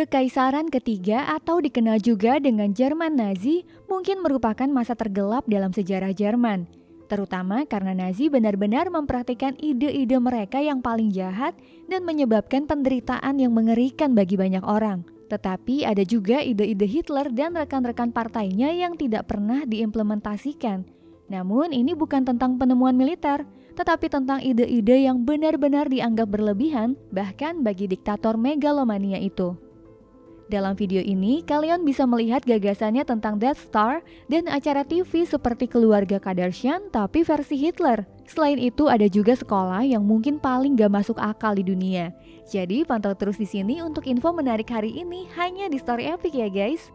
Kekaisaran ketiga atau dikenal juga dengan Jerman Nazi mungkin merupakan masa tergelap dalam sejarah Jerman. Terutama karena Nazi benar-benar mempraktikkan ide-ide mereka yang paling jahat dan menyebabkan penderitaan yang mengerikan bagi banyak orang. Tetapi ada juga ide-ide Hitler dan rekan-rekan partainya yang tidak pernah diimplementasikan. Namun ini bukan tentang penemuan militer, tetapi tentang ide-ide yang benar-benar dianggap berlebihan bahkan bagi diktator megalomania itu. Dalam video ini, kalian bisa melihat gagasannya tentang Death Star dan acara TV seperti Keluarga Kardashian tapi versi Hitler. Selain itu, ada juga sekolah yang mungkin paling gak masuk akal di dunia. Jadi, pantau terus di sini untuk info menarik hari ini hanya di Story Epic ya guys.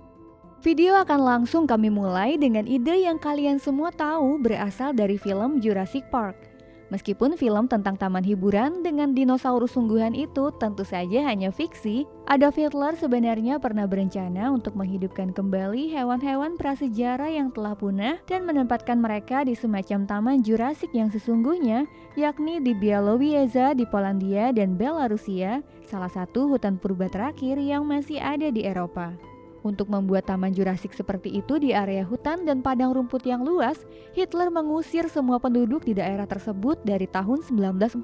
Video akan langsung kami mulai dengan ide yang kalian semua tahu berasal dari film Jurassic Park. Meskipun film tentang taman hiburan dengan dinosaurus sungguhan itu tentu saja hanya fiksi, Adolf Hitler sebenarnya pernah berencana untuk menghidupkan kembali hewan-hewan prasejarah yang telah punah dan menempatkan mereka di semacam taman Jurassic yang sesungguhnya, yakni di Białowieża di Polandia dan Belarusia, salah satu hutan purba terakhir yang masih ada di Eropa. Untuk membuat taman Jurassic seperti itu di area hutan dan padang rumput yang luas, Hitler mengusir semua penduduk di daerah tersebut dari tahun 1941.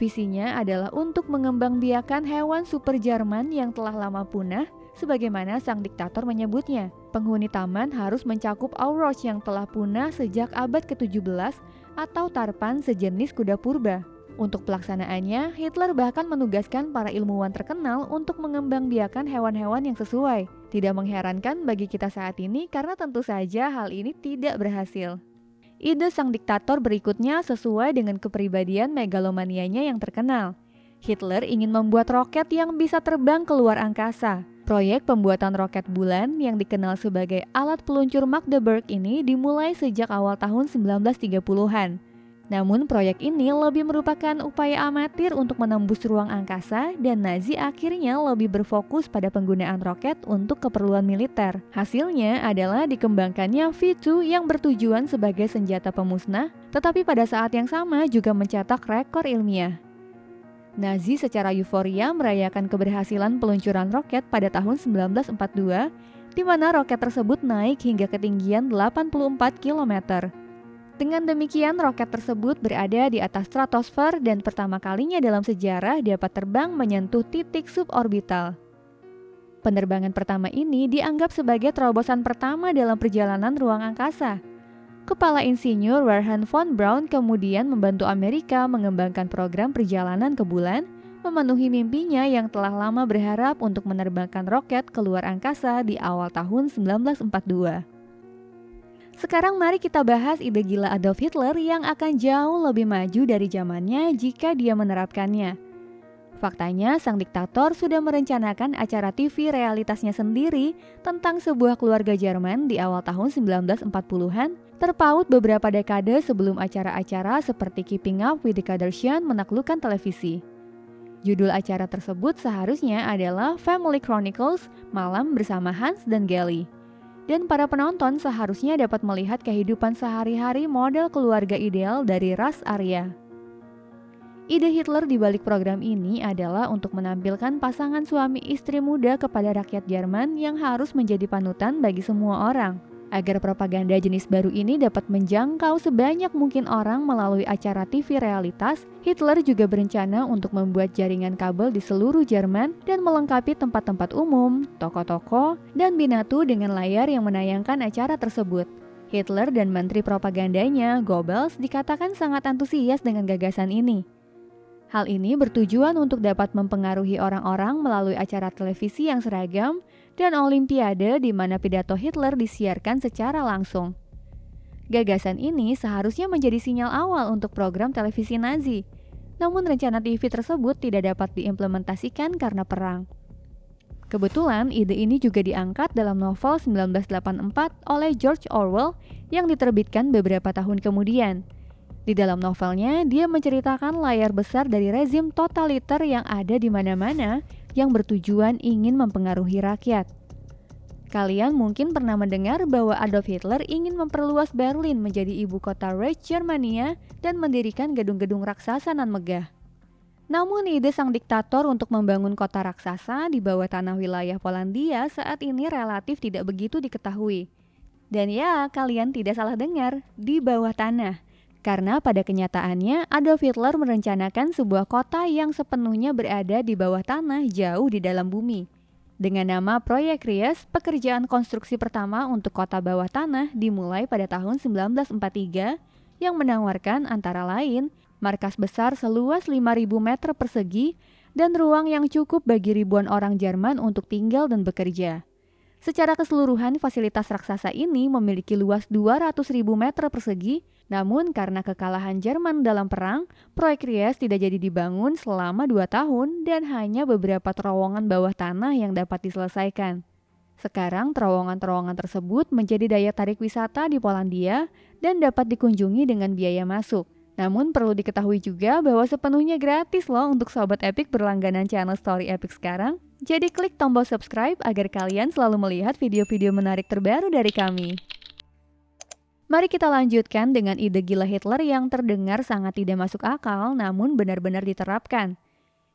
Visinya adalah untuk mengembangbiakan hewan super Jerman yang telah lama punah, sebagaimana sang diktator menyebutnya. Penghuni taman harus mencakup auroch yang telah punah sejak abad ke-17 atau tarpan sejenis kuda purba. Untuk pelaksanaannya, Hitler bahkan menugaskan para ilmuwan terkenal untuk mengembangbiakan hewan-hewan yang sesuai. Tidak mengherankan bagi kita saat ini karena tentu saja hal ini tidak berhasil. Ide sang diktator berikutnya sesuai dengan kepribadian megalomanianya yang terkenal. Hitler ingin membuat roket yang bisa terbang ke luar angkasa. Proyek pembuatan roket bulan yang dikenal sebagai alat peluncur Magdeburg ini dimulai sejak awal tahun 1930-an. Namun proyek ini lebih merupakan upaya amatir untuk menembus ruang angkasa dan Nazi akhirnya lebih berfokus pada penggunaan roket untuk keperluan militer. Hasilnya adalah dikembangkannya V2 yang bertujuan sebagai senjata pemusnah, tetapi pada saat yang sama juga mencetak rekor ilmiah. Nazi secara euforia merayakan keberhasilan peluncuran roket pada tahun 1942, di mana roket tersebut naik hingga ketinggian 84 km. Dengan demikian, roket tersebut berada di atas stratosfer dan pertama kalinya dalam sejarah dapat terbang menyentuh titik suborbital. Penerbangan pertama ini dianggap sebagai terobosan pertama dalam perjalanan ruang angkasa. Kepala Insinyur Wernher von Braun kemudian membantu Amerika mengembangkan program perjalanan ke bulan, memenuhi mimpinya yang telah lama berharap untuk menerbangkan roket ke luar angkasa di awal tahun 1942. Sekarang mari kita bahas ide gila Adolf Hitler yang akan jauh lebih maju dari zamannya jika dia menerapkannya. Faktanya, sang diktator sudah merencanakan acara TV realitasnya sendiri tentang sebuah keluarga Jerman di awal tahun 1940-an, terpaut beberapa dekade sebelum acara-acara seperti Keeping Up with the Kardashians menaklukkan televisi. Judul acara tersebut seharusnya adalah Family Chronicles, Malam Bersama Hans dan Gelly. Dan para penonton seharusnya dapat melihat kehidupan sehari-hari model keluarga ideal dari ras Arya. Ide Hitler di balik program ini adalah untuk menampilkan pasangan suami istri muda kepada rakyat Jerman yang harus menjadi panutan bagi semua orang. Agar propaganda jenis baru ini dapat menjangkau sebanyak mungkin orang melalui acara TV realitas, Hitler juga berencana untuk membuat jaringan kabel di seluruh Jerman dan melengkapi tempat-tempat umum, toko-toko, dan binatu dengan layar yang menayangkan acara tersebut. Hitler dan menteri propagandanya, Goebbels, dikatakan sangat antusias dengan gagasan ini. Hal ini bertujuan untuk dapat mempengaruhi orang-orang melalui acara televisi yang seragam dan olimpiade di mana pidato Hitler disiarkan secara langsung. Gagasan ini seharusnya menjadi sinyal awal untuk program televisi Nazi. Namun rencana TV tersebut tidak dapat diimplementasikan karena perang. Kebetulan ide ini juga diangkat dalam novel 1984 oleh George Orwell yang diterbitkan beberapa tahun kemudian. Di dalam novelnya, dia menceritakan layar besar dari rezim totaliter yang ada di mana-mana yang bertujuan ingin mempengaruhi rakyat. Kalian mungkin pernah mendengar bahwa Adolf Hitler ingin memperluas Berlin menjadi ibu kota Reich Germania dan mendirikan gedung-gedung raksasa nan megah. Namun ide sang diktator untuk membangun kota raksasa di bawah tanah wilayah Polandia saat ini relatif tidak begitu diketahui. Dan ya, kalian tidak salah dengar, di bawah tanah. Karena pada kenyataannya Adolf Hitler merencanakan sebuah kota yang sepenuhnya berada di bawah tanah jauh di dalam bumi. Dengan nama Proyek Ries, pekerjaan konstruksi pertama untuk kota bawah tanah dimulai pada tahun 1943 yang menawarkan antara lain markas besar seluas 5.000 meter persegi dan ruang yang cukup bagi ribuan orang Jerman untuk tinggal dan bekerja. Secara keseluruhan, fasilitas raksasa ini memiliki luas 200.000 meter persegi, namun karena kekalahan Jerman dalam perang, proyek Ries tidak jadi dibangun selama 2 tahun dan hanya beberapa terowongan bawah tanah yang dapat diselesaikan. Sekarang terowongan-terowongan tersebut menjadi daya tarik wisata di Polandia dan dapat dikunjungi dengan biaya masuk. Namun perlu diketahui juga bahwa sepenuhnya gratis loh untuk Sobat Epic berlangganan channel Story Epic sekarang. Jadi klik tombol subscribe agar kalian selalu melihat video-video menarik terbaru dari kami. Mari kita lanjutkan dengan ide gila Hitler yang terdengar sangat tidak masuk akal namun benar-benar diterapkan.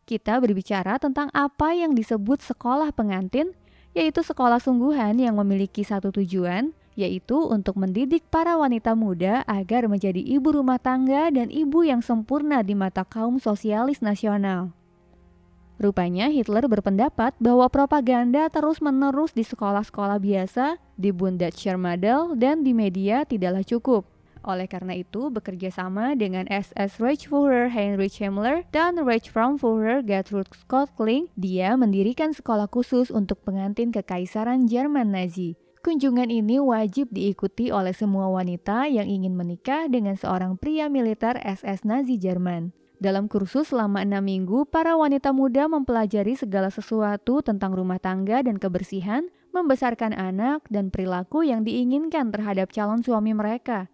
Kita berbicara tentang apa yang disebut sekolah pengantin, yaitu sekolah sungguhan yang memiliki satu tujuan, yaitu untuk mendidik para wanita muda agar menjadi ibu rumah tangga dan ibu yang sempurna di mata kaum sosialis nasional. Rupanya Hitler berpendapat bahwa propaganda terus-menerus di sekolah-sekolah biasa, di Bundeswehrmadel, dan di media tidaklah cukup. Oleh karena itu, bekerja sama dengan SS Reichsführer Heinrich Himmler dan Reichsfrauenführer Gertrud Scholtling, dia mendirikan sekolah khusus untuk pengantin kekaisaran Jerman Nazi. Kunjungan ini wajib diikuti oleh semua wanita yang ingin menikah dengan seorang pria militer SS Nazi Jerman. Dalam kursus selama 6 minggu, para wanita muda mempelajari segala sesuatu tentang rumah tangga dan kebersihan, membesarkan anak, dan perilaku yang diinginkan terhadap calon suami mereka.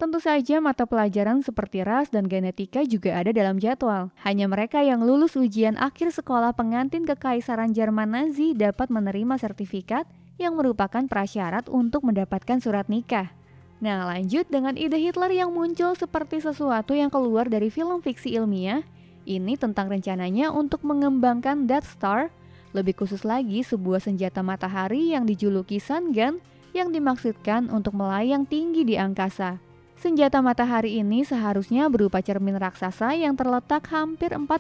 Tentu saja mata pelajaran seperti ras dan genetika juga ada dalam jadwal. Hanya mereka yang lulus ujian akhir sekolah pengantin kekaisaran Jerman Nazi dapat menerima sertifikat yang merupakan prasyarat untuk mendapatkan surat nikah. Nah, lanjut dengan ide Hitler yang muncul seperti sesuatu yang keluar dari film fiksi ilmiah. Ini tentang rencananya untuk mengembangkan Death Star, lebih khusus lagi sebuah senjata matahari yang dijuluki Sun Gun yang dimaksudkan untuk melayang tinggi di angkasa. Senjata matahari ini seharusnya berupa cermin raksasa yang terletak hampir 40.000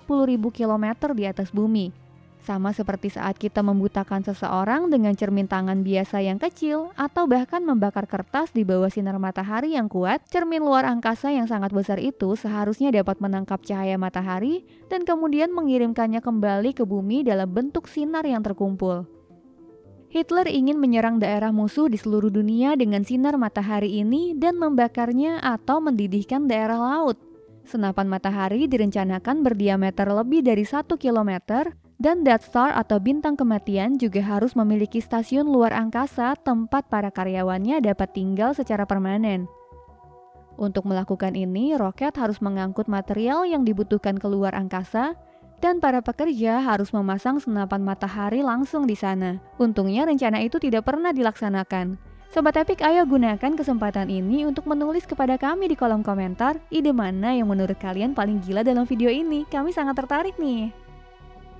km di atas bumi. Sama seperti saat kita membutakan seseorang dengan cermin tangan biasa yang kecil atau bahkan membakar kertas di bawah sinar matahari yang kuat, cermin luar angkasa yang sangat besar itu seharusnya dapat menangkap cahaya matahari dan kemudian mengirimkannya kembali ke bumi dalam bentuk sinar yang terkumpul. Hitler ingin menyerang daerah musuh di seluruh dunia dengan sinar matahari ini dan membakarnya atau mendidihkan daerah laut. Senapan matahari direncanakan berdiameter lebih dari 1 km, dan Death Star atau bintang kematian juga harus memiliki stasiun luar angkasa tempat para karyawannya dapat tinggal secara permanen. Untuk melakukan ini, roket harus mengangkut material yang dibutuhkan ke luar angkasa, dan para pekerja harus memasang senapan matahari langsung di sana. Untungnya rencana itu tidak pernah dilaksanakan. Sobat Epic, ayo gunakan kesempatan ini untuk menulis kepada kami di kolom komentar ide mana yang menurut kalian paling gila dalam video ini. Kami sangat tertarik nih.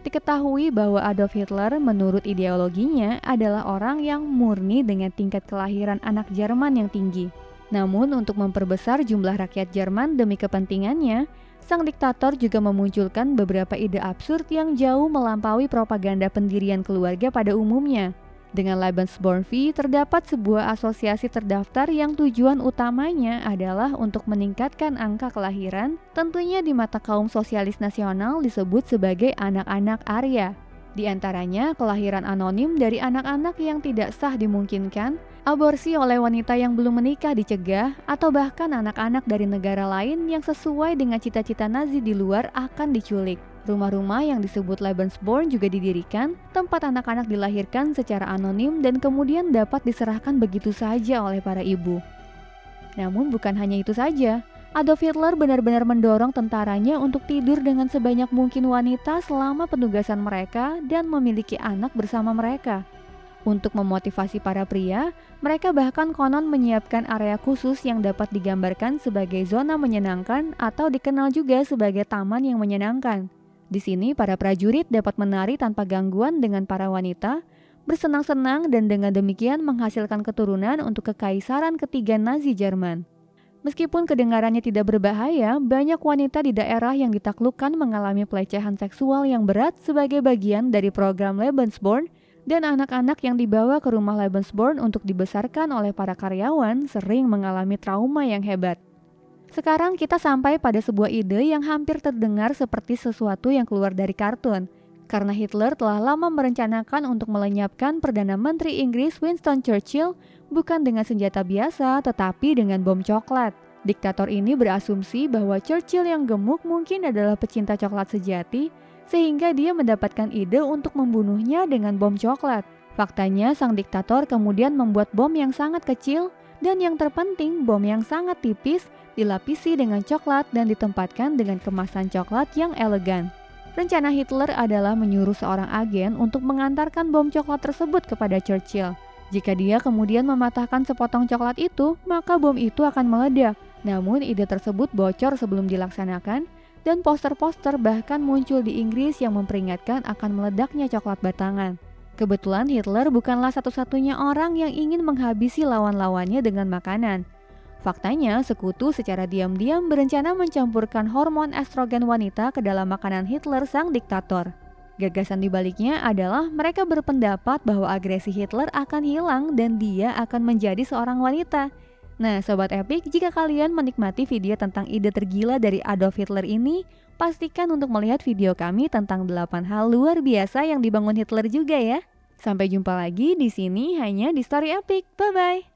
Diketahui bahwa Adolf Hitler menurut ideologinya adalah orang yang murni dengan tingkat kelahiran anak Jerman yang tinggi. Namun untuk memperbesar jumlah rakyat Jerman demi kepentingannya, sang diktator juga memunculkan beberapa ide absurd yang jauh melampaui propaganda pendirian keluarga pada umumnya. Dengan Lebensborn-Vie terdapat sebuah asosiasi terdaftar yang tujuan utamanya adalah untuk meningkatkan angka kelahiran, tentunya di mata kaum sosialis nasional disebut sebagai anak-anak Arya. Di antaranya kelahiran anonim dari anak-anak yang tidak sah dimungkinkan, aborsi oleh wanita yang belum menikah dicegah, atau bahkan anak-anak dari negara lain yang sesuai dengan cita-cita Nazi di luar akan diculik. Rumah-rumah yang disebut Lebensborn juga didirikan, tempat anak-anak dilahirkan secara anonim dan kemudian dapat diserahkan begitu saja oleh para ibu. Namun bukan hanya itu saja, Adolf Hitler benar-benar mendorong tentaranya untuk tidur dengan sebanyak mungkin wanita selama penugasan mereka dan memiliki anak bersama mereka. Untuk memotivasi para pria, mereka bahkan konon menyiapkan area khusus yang dapat digambarkan sebagai zona menyenangkan atau dikenal juga sebagai taman yang menyenangkan. Di sini para prajurit dapat menari tanpa gangguan dengan para wanita, bersenang-senang dan dengan demikian menghasilkan keturunan untuk kekaisaran ketiga Nazi Jerman. Meskipun kedengarannya tidak berbahaya, banyak wanita di daerah yang ditaklukkan mengalami pelecehan seksual yang berat sebagai bagian dari program Lebensborn, dan anak-anak yang dibawa ke rumah Lebensborn untuk dibesarkan oleh para karyawan sering mengalami trauma yang hebat. Sekarang kita sampai pada sebuah ide yang hampir terdengar seperti sesuatu yang keluar dari kartun, karena Hitler telah lama merencanakan untuk melenyapkan Perdana Menteri Inggris Winston Churchill bukan dengan senjata biasa tetapi dengan bom coklat. Diktator ini berasumsi bahwa Churchill yang gemuk mungkin adalah pecinta coklat sejati, sehingga dia mendapatkan ide untuk membunuhnya dengan bom coklat. Faktanya, sang diktator kemudian membuat bom yang sangat kecil, dan yang terpenting, bom yang sangat tipis dilapisi dengan coklat dan ditempatkan dengan kemasan coklat yang elegan. Rencana Hitler adalah menyuruh seorang agen untuk mengantarkan bom coklat tersebut kepada Churchill. Jika dia kemudian mematahkan sepotong coklat itu, maka bom itu akan meledak. Namun ide tersebut bocor sebelum dilaksanakan, dan poster-poster bahkan muncul di Inggris yang memperingatkan akan meledaknya coklat batangan. Kebetulan Hitler bukanlah satu-satunya orang yang ingin menghabisi lawan-lawannya dengan makanan. Faktanya, sekutu secara diam-diam berencana mencampurkan hormon estrogen wanita ke dalam makanan Hitler sang diktator. Gagasan dibaliknya adalah mereka berpendapat bahwa agresi Hitler akan hilang dan dia akan menjadi seorang wanita. Nah, Sobat Epik, jika kalian menikmati video tentang ide tergila dari Adolf Hitler ini, pastikan untuk melihat video kami tentang 8 hal luar biasa yang dibangun Hitler juga ya. Sampai jumpa lagi di sini hanya di Story Epik. Bye-bye!